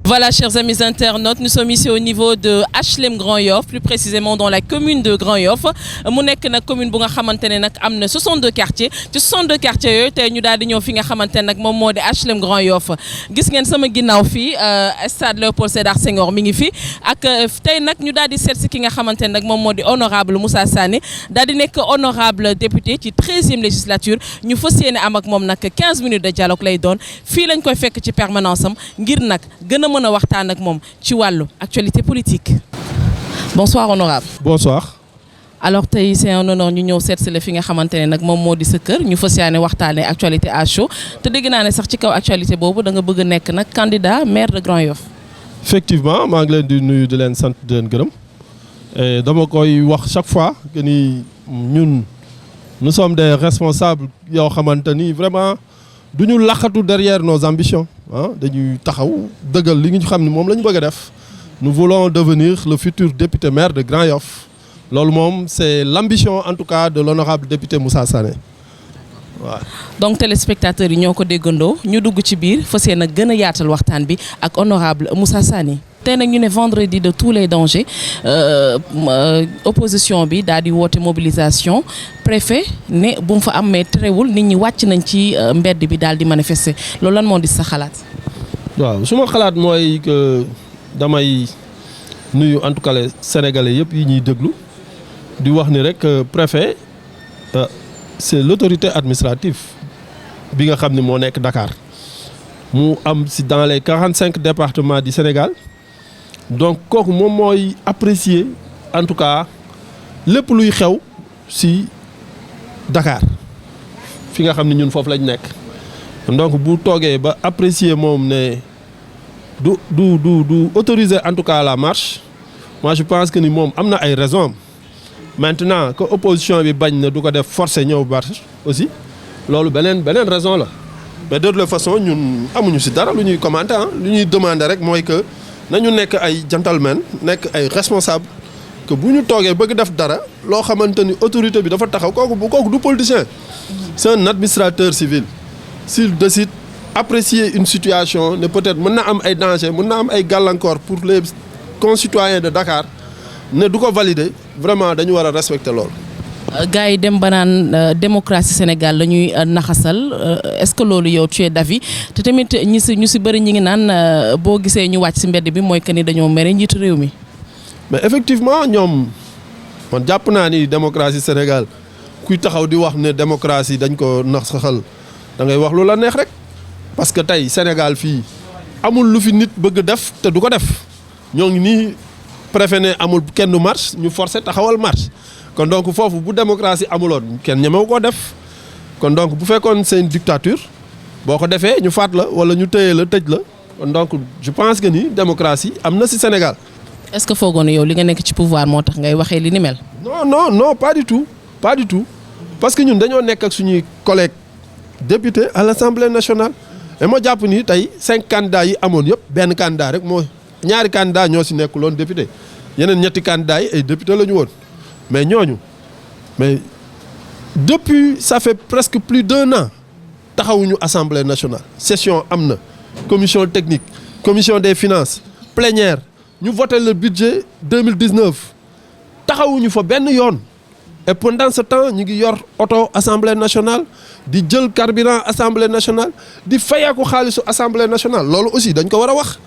Voilà, chers amis internautes, nous sommes ici au niveau de HLM Grand Yoff, plus précisément dans la commune de Grand Yoff. mu nekk nag commune bu nga xamante ne nag am na 62 quartiers ci 62 quartiers yooyu tey ñu daal di ñëw fi nga xamante ne nag moom moo di HLM Grand Yoff. gis ngeen sama ginnaaw fii stade Léopold Sédar Senghor mi ngi fi ak tey nag ñu daal di seet si ki nga xamante ne nag moom moo di honorable Moussa Sané daal di nekk honorable député ci 13e législature ñu fas yéene am ak moom nag 15 minutes de dialogue lay doon fii lañ koy fekk ci permanence am ngir nag gën a mën a waxtaan ak moom ci wàllu actualité politique. Bonsoir honorable. Bonsoir. Alors tey c'est un honneur ñu ñëw seet si la fi nga xamante ne nag moom moo di sa kër ñu fas yéene waxtaanee actualité à chaud te dégg naa ne sax ci kaw actualité boobu da nga bëgg a nekk nag candidat maire de Grand Yoff. Effectivement maa ngi leen di nuyu di leen sant di leen gërëm dama koy wax chaque fois que ni ñun nous sommes des responsables yoo xamante ni vraiment du ñu laqatu derrière nos ambitions ah dañuy taxaw dëggal li ñu xam ne moom la ñu bëgg a def nous voulons devenir le futur député maire de Grand Yoff loolu moom c'est l'ambition en tout cas de l'honorable député Moussa Sané waaw. donc téléspectateurs yi ñoo ko déggandoo ñu dugg ci biir fas yéene nag gën a yaatal waxtaan bi ak honorable Moussa Sané. tey nag ñu ne vendredi de tous les dangers opposition bi daal di woote mobilisation préfet ne bu mu fa am mais terewul nit ñi wàcc nañ ci mbedd bi daal di manifester loolu lan moo di sa xalaat. waaw su ma xalaat mooy que damay nuyu en tout cas les sénégalais yëpp yi ñuy déglu di wax ni rek préfet c'est l'autorité administrative bi nga xam ne moo nekk Dakar mu am si dans les 45 départements du Sénégal. donc kooku moom mooy apprécier en tout cas lépp luy xew ci Dakar fi nga xam ne ñun foofu lañ nekk donc bu toogee ba apprécier moom ne du autoriser en tout cas la marche moi je pense que ni moom am na ay raisons maintenant que opposition bi bañ na du ko def forcer ñëw marche aussi loolu beneen raison la mais de toute façon ñun amuñu ci dara lu ñuy commenter lu ñuy demander rek mooy que nañu nekk ay gentleman nekk ay responsable que bu ñu toogee bëgg def dara loo xamante ni autorité bi dafa taxaw kooku du politicien c'est un administrateur civil s'il décide apprécier une situation ne peut-être mën na am ay danger mën na am ay gàllankoor pour les concitoyens de Dakar ne du ko valider vraiment dañu war a respecter loolu. gars yi dem ba naan démocratie Sénégal la ñuy naxasal est-ce que loolu yow tu es d'avis te tamit ñu si bëri ñi ngi naan boo gisee ñu wàcc si mbedd bi mooy que ni dañoo mere njiitu réew mi. mais effectivement ñoom man jàpp naa ni démocratie Sénégal kuy taxaw di wax ne démocratie dañ ko naxasal da ngay wax lu la neex rek parce que tey Sénégal fii amul lu fi nit bëgg def te du ko def ñoo ngi nii préfet ne amul kenn du marche ñu forcer taxawal marche. kon donc foofu bu démocratie amuloon kenn ñemewu koo def kon donc bu fekkoon c'est une dictature boo ko defee ñu faat la wala ñu tëye la tëj la kon donc je pense que ni démocratie am na ci Sénégal. est-ce que foogoon yow li nga nekk ci pouvoir moo tax ngay waxee li ni mel. non pas du tout parce que ñun dañoo nekk ak suñuy collègues députés à l'Assemblée nationale et ma jàpp ni tey 5 candidats yi amoon yëpp benn candidat rek moo ñaari candidats ñoo ci nekkuloon député yeneen ñetti candidats yi ay député la ñu woon. mais depuis ça fait presque plus d'1 an taxawuñu Assemblée nationale session am na commission technique commission des finances plénière ñu voté le budget 2019 taxawuñu fa benn yoon et pendant ce temps ñu ngi yor oto Assemblée nationale di jël carburant Assemblée nationale di fayeeku xaalisu Assemblée nationale loolu aussi dañ ko war a wax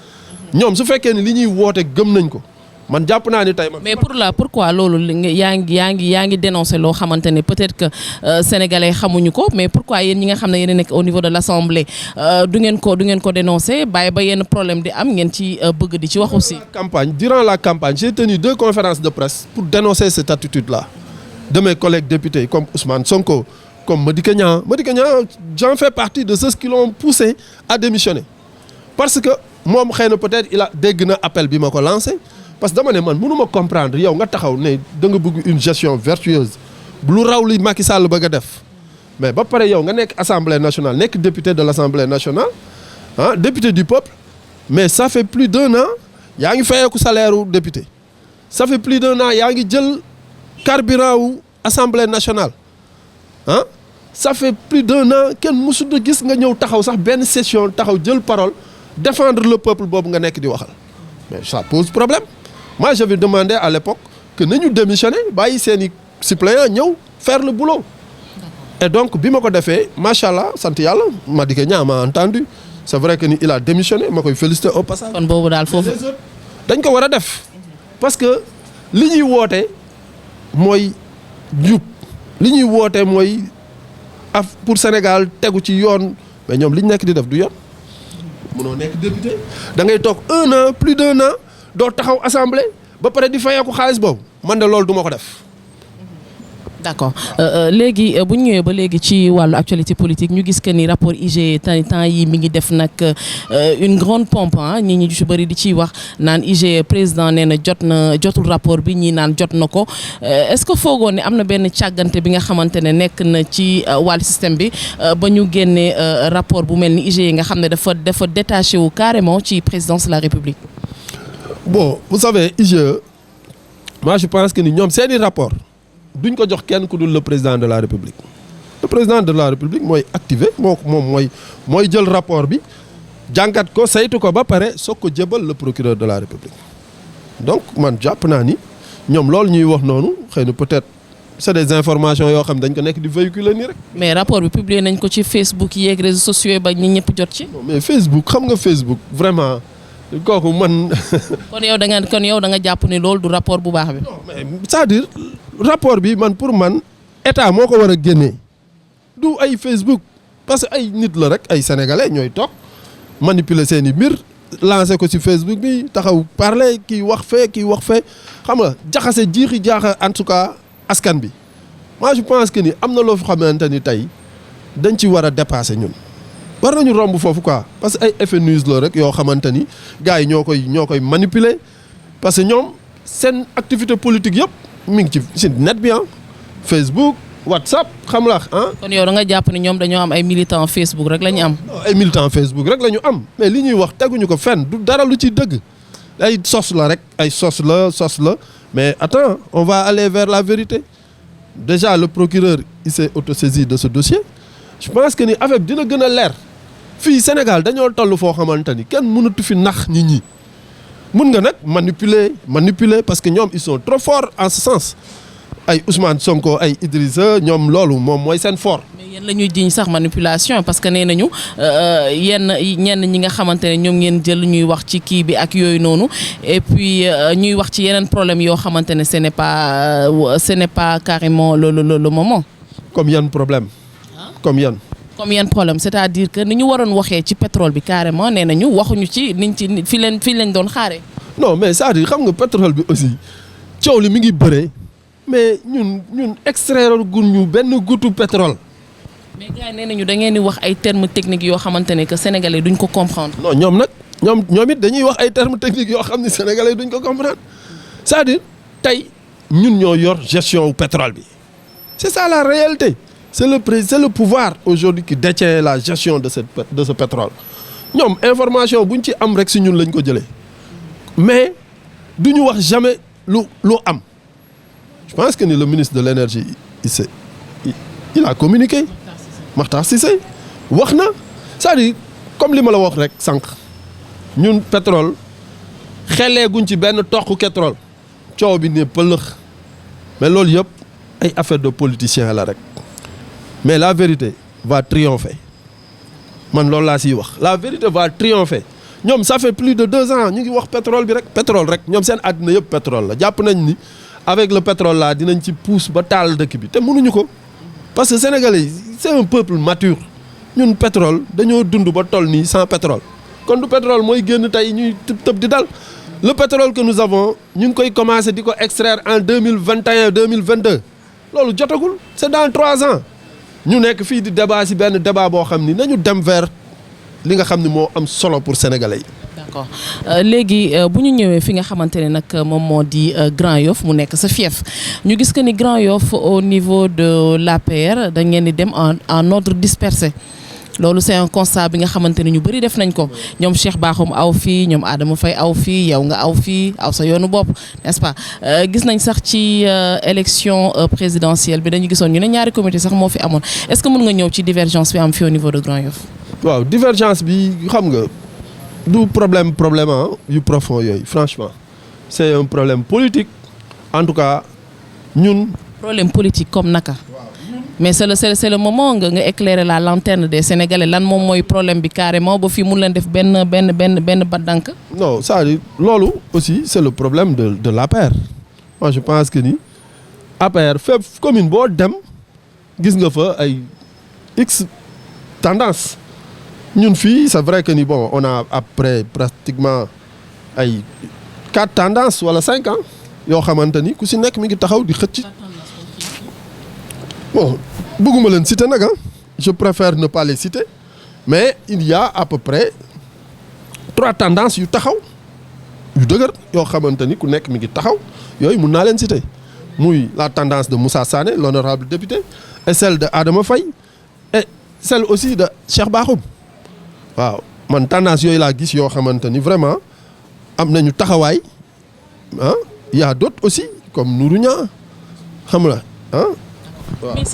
ñoom su fekkee ni li ñuy woote gëm nañ ko. man jàpp naa ni tey mais pourquoi loolu yaa ngi dénoncer loo xamante ne peut-être que sénégalais xamuñu ko mais pourquoi yéen ñi nga xam ne yéen a nekk au niveau de l'Assemblée du ngeen ko dénoncer bàyyi ba yenn problème di am ngeen ci bëgg di ci wax aussi. Durant la campagne j'ai tenu 2 conférences de presse pour dénoncer cette attitude-là de mes collègues députés comme Ousmane Sonko comme Madické Niang j'en fais partie de ceux qui l'ont poussé à démissionner parce que moom xëy na peut-être il a dégg na appel bi ma ko lancé. parce que dama ne man mënuma comprendre yow nga taxaw ne da nga bëgg une gestion vertueuse lu raw li Macky Sall bëgg a def mais ba pare yow nga nekk Assemblée nationale nekk député de l'Assemblée nationale député du peuple mais ça fait plus d'1 an yaa ngi fayeeku salaire u député ça fait plus d'1 an yaa ngi jël carburant wu Assemblée nationale ça fait plus d'1 an kenn mësut a gis nga ñëw taxaw sax benn session taxaw jël parole défendre le peuple boobu nga nekk di waxal mais ça pose problème. Moi j'avais demandé à l'époque que nañu démissionner bàyyi seeni suppléants ñëw faire le boulot. Et donc bi ma ko defee macha allah sant yàlla Madické Niang m'a entendu c'est vrai que ni il a démissionné ma koy féliciter au passage. kon boobu daal foofu. dañ ko war a def parce que li ñuy woote mooy jub li ñuy woote mooy pour Sénégal tegu ci yoon mais ñoom li ñu nekk di def du yoon. mënoo nekk député da ngay toog 1 an plus d'1 an doo taxaw assemblée ba pare di fayeeku xaalis boobu man de loolu du ma ko def. d'accord léegi bu ñu ñëwee ba léegi ci wàllu actualité politique ñu gis que ni rapport IGE temps yi mi ngi def nag une grande pompe ñi ñu ci bëri di ciy wax naan IGE président nee na jotul rapport bi ñii naan jot na ko est-ce que foogoon ne am na benn càggante bi nga xamante ne nekk na ci wàllu système bi ba ñu génnee rapport bu mel ni IGE nga xam ne dafa détaché wu carrément ci présidence de la République. Bon vous savez IGE moi je pense que ni ñoom seeni rapport duñ ko jox kenn ku dul le président de la République le président de la République mooy activé moom mooy jël rapport bi jàngat ko saytu ko ba pare soog ko jébal le procureur de la République donc man jàpp naa ni ñoom loolu ñuy wax noonu xëy na peut-être c'est des informations yoo xam dañ ko nekk di véhiculer nii rek. mais rapport bi publié nañ ko ci Facebook yeeg réseaux sociaux ba ñi ñëpp jot ci. non mais Facebook xam nga Facebook vraiment kooku man. kon yow da nga jàpp ni loolu du rapport bu baax bi. non mais c'est-à-dire rapport bi man pour man état moo ko war a génnee du ay Facebook parce que ay nit la rek ay sénégalais ñooy toog manipuler seen i mbir lancer ko ci Facebook bi taxaw parler kii wax fee xam nga jaxase jiixi jaaxa en tout cas askan bi moi je pense que ni am na loo fi xamante ni tey dañ ci war a dépasser ñun. war nañu romb foofu quoi parce que ay effet news la rek yoo xamante ni gars yi ñoo koy manipuler parce que ñoom seen activité politique yëpp mi ngi ci net bi Facebook WhatsApp xam la kon yow da nga jàpp ni ñoom dañoo am ay militants Facebook rek la ñu am. ay militants Facebook rek la ñu am mais li ñuy wax teguñu ko fenn du dara lu ci dëgg ay sos la rek ay sos la mais attends on va aller vers la vérité déjà le procureur il s'est autosaisi de ce dossier je pense que ni affaire dina gën a leer. fii Sénégal dañoo toll foo xamante ni kenn mënatu fi nax nit ñi mun nga nag manipuler parce que ñoom ils sont trop forts en ce sens ay Ousmane Sonko ay Idrissa ñoom loolu moom mooy seen fort. mais yéen la ñuy jiñ sax manipulation parce que nee nañu ñenn ñi nga xamante ne ñoom ngeen jël ñuy wax ci kii bi ak yooyu noonu et puis ñuy wax ci yeneen problème yoo xamante ne ce n'est pas carrément le moment. comme yan problème. comme yan problème c'est-à-dire que ni ñu waroon waxee ci pétrole bi carrément nee nañu waxuñu ci niñ ci fi lañ doon xaaree. non mais c'est-à-dire xam nga pétrole bi aussi coow li mi ngi bëree mais ñun extraire guñu benn goutte pétrole. mais gars yi nee nañu da ngeen di wax ay termes techniques yoo xamante ne que sénégalais duñ ko comprendre. non ñoom it dañuy wax ay termes techniques yoo xam ne sénégalais duñ ko comprendre c'est-à-dire tey ñun ñoo yor gestion wu pétrole bi c'est ça la réalité. C'est le pouvoir aujourd'hui qui détient la gestion de ce pétrole ñoom information buñ ci am rek si ñun lañ ko jëlee mais duñu wax jamais lu am je pense que ni le ministre de l'énergie il a communiqué Makhtar Cissé wax na c'est-à-dire comme li ma la wax rek sànq ñun pétrole xelee guñ ci benn toq pétrole coow bi ne pëlëx mais loolu yëpp ay affaire de politiciens la rek. mais la vérité va triompher man loolu laa siy wax la vérité va triompher ñoom ça fait plus de 2 ans ñu ngi wax pétrole bi rek pétrole rek ñoom seen àddina yëpp pétrole la jàpp nañ ni avec le pétrole là dinañ ci pousse ba taal dëkk bi te mënuñu ko parce que sénégalais yi c'est un peuple mature ñun pétrole dañoo dund ba toll nii sans pétrole kon du pétrole mooy génn tey ñuy tëb di dal le pétrole que nous avons ñu ngi koy commencer di ko extraire en 2021 2022 loolu jotagul c'est dans 3 ans. ñu nekk fii di débat ci benn débat boo xam ni nañu dem vers li nga xam ni moo am solo pour sénégalais yi. d'accord léegi bu ñu ñëwee fi nga xamante ne nag moom moo di Grand Yoff mu nekk sa fief ñu gis que ni Grand Yoff au niveau de l'APR da ngeen di dem en ordre dispersé loolu c'est un constat bi nga xamante ne ñu bëri def nañ ko ñoom Cheikh Bakhoum aw fii ñoom Adama Faye aw fii yow nga aw fii aw sa yoonu bopp n'est-ce pas gis nañ sax ci élection présidentielle bi dañu gisoon ñu ne ñaari comité sax moo fi amoon est-ce que mën nga ñëw ci divergence bi am fii au niveau de Grand Yoff. waaw divergence bi xam nga du problème yu profond yooyu franchement c'est un problème politique en tout cas ñun. problème politique comme naka. mais c'est le moment nga éclairer la lanterne des Sénégalais lan moom mooy problème bi carrément ba fii mun leen def benn baddank. non c'est-à-dire loolu aussi c'est le problème de l'APR. moi je pense que ni APR fépp commune boo dem gis nga fa ay x tendance ñun fii c'est vrai que ni bon on a après pratiquement ay 4 tendances wala 5 ans yoo xamante ni ku si nekk mi ngi taxaw di xëcc. bon bëgguma leen citer nag je préfère ne pas les citer mais il y a à peu près 3 tendances yu taxaw yu dëgër yoo xamante ni ku nekk mi ngi taxaw yooyu mun naa leen citer muy la tendance de Moussa Sané l'honorable député et celle de Adama Faye et celle aussi de Cheikh Bakhoum waaw man tendance yooyu laa gis yoo xamante ni vraiment am nañu taxawaay il y a d'autres aussi comme Nourou Niang xam la waaw. mais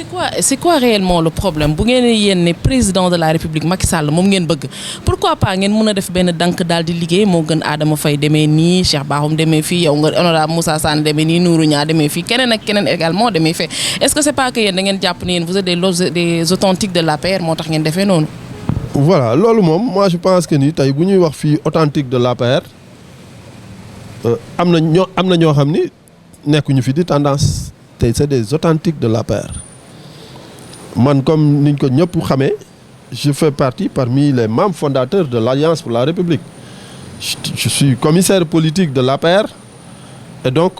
c'est quoi réellement le problème bu ngeen yéen ne président de la République Macky Sall moom ngeen bëgg pourquoi pas ngeen mën a def benn dank daal di liggéey moo gën Adama Faye demee nii Cheikh Bakhoum demee fii yow nga honorable Moussa Sane demee nii Nourou Niang demee fii keneen ak keneen également demee fee est-ce que c'est pas que yéen da ngeen jàpp ne yéen vous êtes des authentiques de l'APR moo tax ngeen defee noonu. voilà loolu moom moi je pense que ni tey bu ñuy wax fii authentique de l'APR am na ñoo xam ni nekkuñu fi di tendance. tey c'est des authentiques de l'APR man comme niñ ko ñëpp xamee je fais partie parmi les membres fondateurs de l'Alliance pour la République je suis commissaire politique de l'APR et donc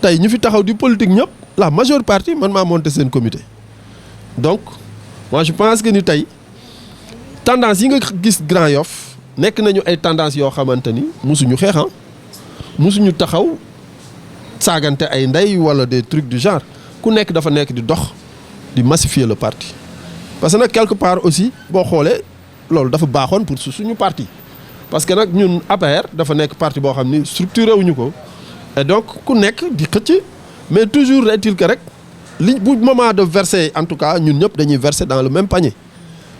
tey ñu fi taxaw di politique ñëpp la majeure partie man maa monté seen comité donc moi je pense que ni tey tendance yi nga gis Grand Yoff nekk nañu ay tendance yoo xamante ni musuñu xeexan musuñu taxaw saagante ay ndey wala des trucs du genre ku nekk dafa nekk di dox di massifier le parti parce que nag quelque part aussi boo xoolee loolu dafa baaxoon pour suñu parti parce que nag ñun APR dafa nekk parti boo xam ni structuré wuñu ko et donc ku nekk di xëcc mais toujours est-il que rek li bu moment de verser en tout cas ñun ñëpp dañuy verser dans le même panier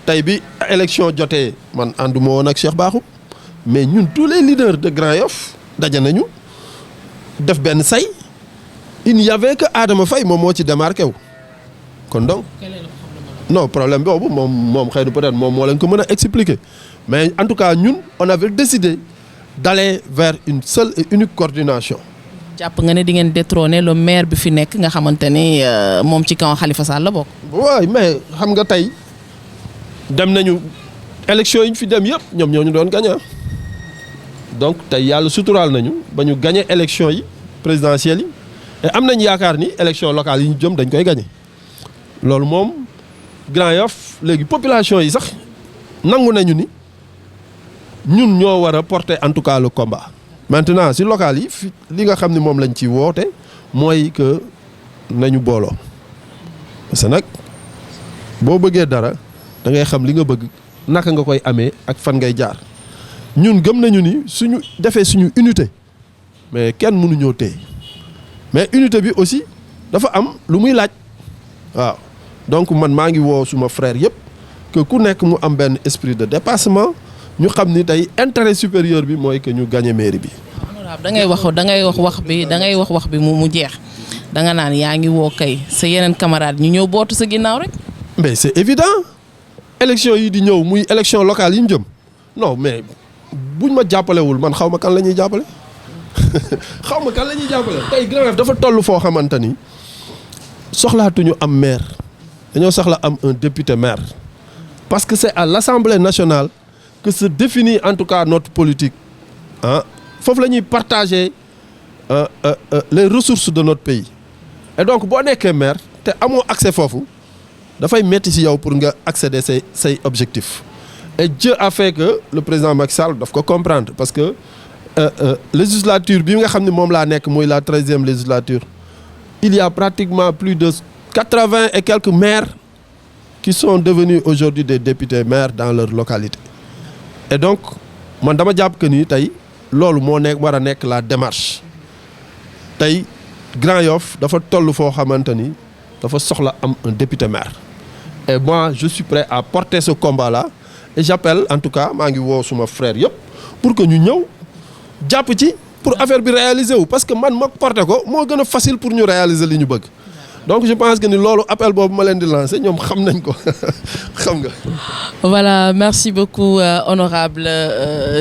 tey bi élection jotee man ànduma woon ak Cheikh Bakhoum mais ñun tous les leaders de Grand Yoff daje nañu def benn say il n'y avait que Adama Faye moom moo ci démarqué wu kon donc non problème boobu moom xëy na peut-être moom moo leen ko mën a expliquer mais en tout cas ñun on avait décidé d'aller vers une seule et unique coordination. jàpp nga ne di ngeen détrôner le maire bi fi nekk nga xamante ni moom ci kaw Khalifa Sall la bokk. waaw mais xam nga tey dem nañu élection yi ñu fi dem yëpp ñoom ñoo ñu doon gagné donc tey yàlla suturaal nañu ba ñu gagné élection yi présidentielles yi et am nañ yaakaar ni élection locale yi ñu jëm dañ koy gagné loolu moom Grand Yoff léegi population yi sax nangu nañu ni ñun ñoo war a porter en tout cas le combat. maintenant si local yi fi li nga xam ne moom lañ ci woote mooy que nañu booloo parce que nag boo bëggee dara da ngay xam li nga bëgg naka nga koy amee ak fan ngay jaar. ñun gëm nañu ni suñu defee suñu unité mais kenn mënuñoo téye mais unité bi aussi dafa am lu muy laaj waaw donc man maa ngi woo suma frère yëpp que ku nekk mu am benn esprit de dépassement ñu xam ni tey intérêt supérieur bi mooy que ñu gagner mairie bi. da ngay wax wax bi mu jeex da nga naan yaa ngi woo kay sa yeneen camarades ñu ñëw bootu sa ginnaaw rek. mais c'est évident élection yi di ñëw muy élection locale yi ñu jëm non mais. buñ ma jàppalewul man xaw ma kan la ñuy jàppale tey Grand Yoff dafa toll foo xamante ni soxlaatuñu am maire dañoo soxla am un député maire parce que c'est à l'Assemblée nationale que se définit en tout cas notre politique foofu la ñuy partager les ressources de notre pays et donc boo nekkee maire te amoo accès foofu dafay metti ci yow pour nga accéder say objectifs. Et Dieu a fait que le président Macky Sall daf ko comprendre parce que législature bi nga xam ne moom laa nekk mooy la 13e législature il y a pratiquement plus de 80 et quelques maires qui sont devenus aujourd'hui des députés maires dans leur localité et donc man dama jàpp que ni tey loolu moo nekk war a nekk la démarche tey Grand Yoff dafa toll foo xamante ni dafa soxla am un député maire et moi je suis prêt à porter ce combat là et j'appelle en tout cas maa ngi woo suma frère yëpp pour que ñu ñëw jàpp ci pour affaire bi réaliser wu parce que man ma porté ko moo gën a facile pour ñu réaliser li ñu bëgg donc je pense que ni loolu appel boobu ma leen di lancer ñoom xam nañ ko xam nga. Voilà, merci beaucoup honorable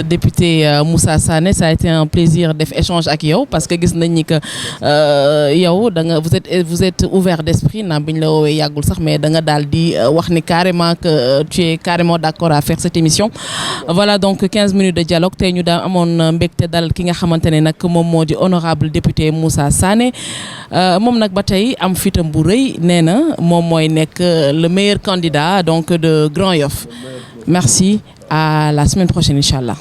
député Moussa Sané, ça a été un plaisir def échange ak yow parce que gis nañ ni que yow da nga vous êtes ouvert d'esprit naam bi ñu la woowee yàggul sax mais da nga daal di wax ni carrément que tu es carrément d'accord à faire cette émission. Voilà donc 15 minutes de dialogue tey ñu daa amoon mbégte dal ki nga xamante ne nag moom moo di honorable député Moussa Sané moom nag ba tey am fitam bu rëy nee na moom mooy nekk le meilleur candidat donc de Grand Yoff. Merci, à la semaine prochaine, Inch'Allah.